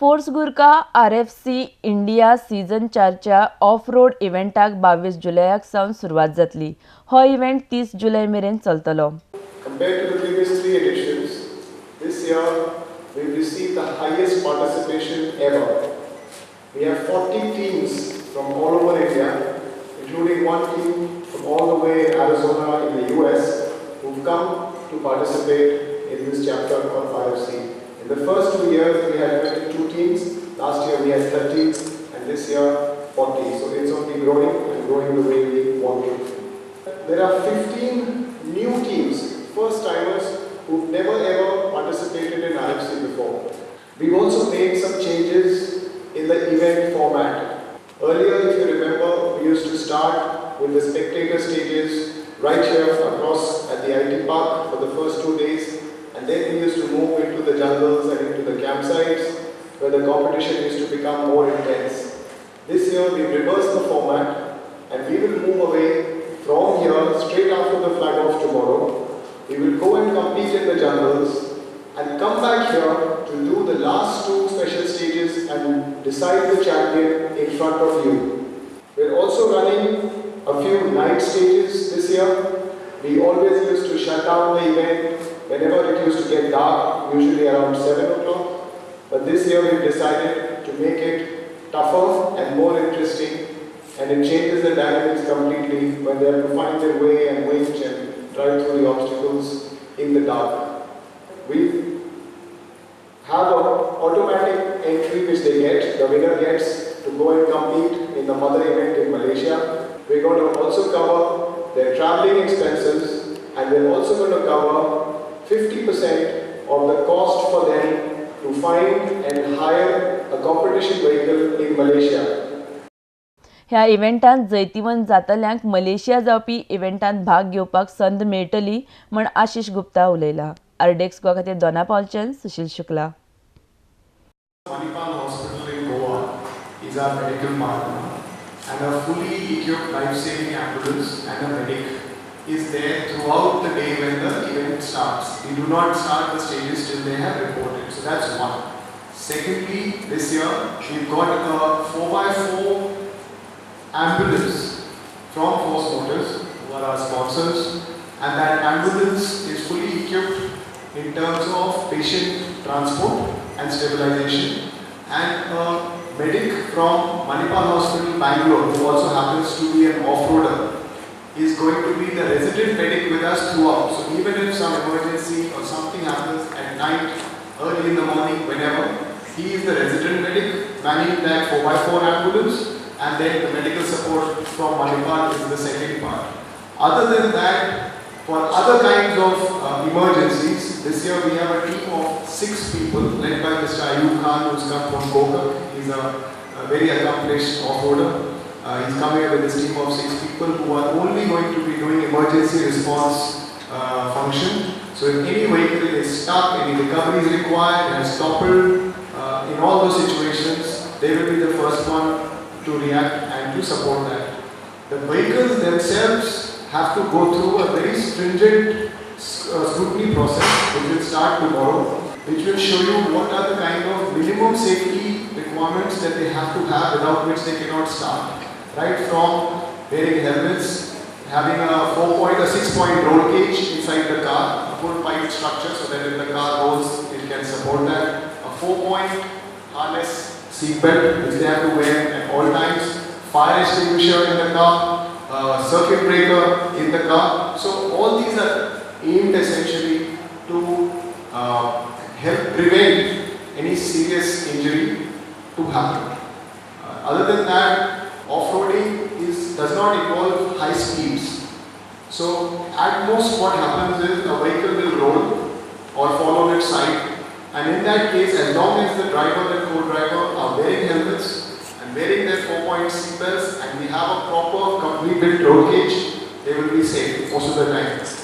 Force Gurkha RFC India season 4च्या off road इव्हेंटाक 22 जुलयाक सावन सुरवात जातली. हो इव्हेंट 30 जुलै मेरेन चलतलो. Compared to the previous 3 editions, this year we've received the highest participation ever. We have 40 teams from all over India, including one team from all the way in Arizona in the US, who've come to participate in this chapter of RFC. In the first 2 years, we had 22 teams. Last year, we had 30, and this year, 40. So it's only growing and growing the way we want it. There are 15 new teams, first-timers, who've never ever participated in RFC before. We've also made some changes in the event format. Earlier, if you remember, we used to start with the spectator stages right here across at the IT Park for the first 2 days. And then we used to move into the jungles and into the campsites where the competition used to become more intense. This year we reversed the format and we will move away from here straight after the flag off tomorrow. We will go and compete in the jungles and come back here to do the last 2 special stages and decide the champion in front of you. We're also running a few night stages this year. We always used to shut down the event whenever it used to get dark, usually around 7 o'clock. But this year we've decided to make it tougher and more interesting, and it changes the dynamics completely when they have to find their way and winch and drive through the obstacles in the dark. We have an automatic entry which they get. The winner gets to go and compete in the mother event in Malaysia. We're going to also cover their traveling expenses, and we're also going to cover 50% of the cost for them to find and hire a competition vehicle in Malaysia. ह्या इव्हेंटांत जैतिवंत जातल्यांक Malaysia जावपी इव्हेंटांत भाग घेवपाक संद मेळटली म्हण आशिष गुप्ता उलयला. आरडेक्स गोवा खातीर दोना पावलच्यान सुशील Shukla. Manipal Hospital in Goa is our medical partner, and a fully equipped life-saving ambulance and a medic is there throughout the day when the event starts. We do not start the stages till they have reported. So that's one. Secondly, this year we've got a 4x4 ambulance from Force Motors, who are our sponsors, and that ambulance is fully equipped in terms of patient transport and stabilization. And a medic from Manipal Hospital, Bangalore, who also happens to be an off-roader, is going to be the resident medic with us throughout. So even if some emergency or something happens at night, early in the morning, whenever, he is the resident medic manning that 4x4 ambulance, and then the medical support from Manipal is the second part. Other than that, for other kinds of emergencies, this year we have a team of 6 people led by Mr. Ayub Khan, who's come from Kokak. He's a very accomplished off-roader. He's come here with his team of 6 people who are only going to be doing emergency response function. So if any vehicle is stuck, any recovery is required, has toppled, in all those situations, they will be the first one to react and to support that. The vehicles themselves have to go through a very stringent scrutiny process, which will start tomorrow, which will show you what are the kind of minimum safety requirements that they have to have without which they cannot start. Right from wearing helmets, having a 6-point roll cage inside the car, a full pipe structure so that if the car rolls, it can support that. A 4-point harness seat belt which they have to wear at all times. Fire extinguisher in the car, circuit breaker in the car. So all these are aimed essentially to help prevent any serious injury to happen. Other than that, off-roading does not involve high speeds. So at most what happens is a vehicle will roll or fall on its side, and in that case, as long as the driver and co-driver are wearing helmets and wearing their 4-point seatbelts and we have a proper complete built roll cage, they will be safe most of the time.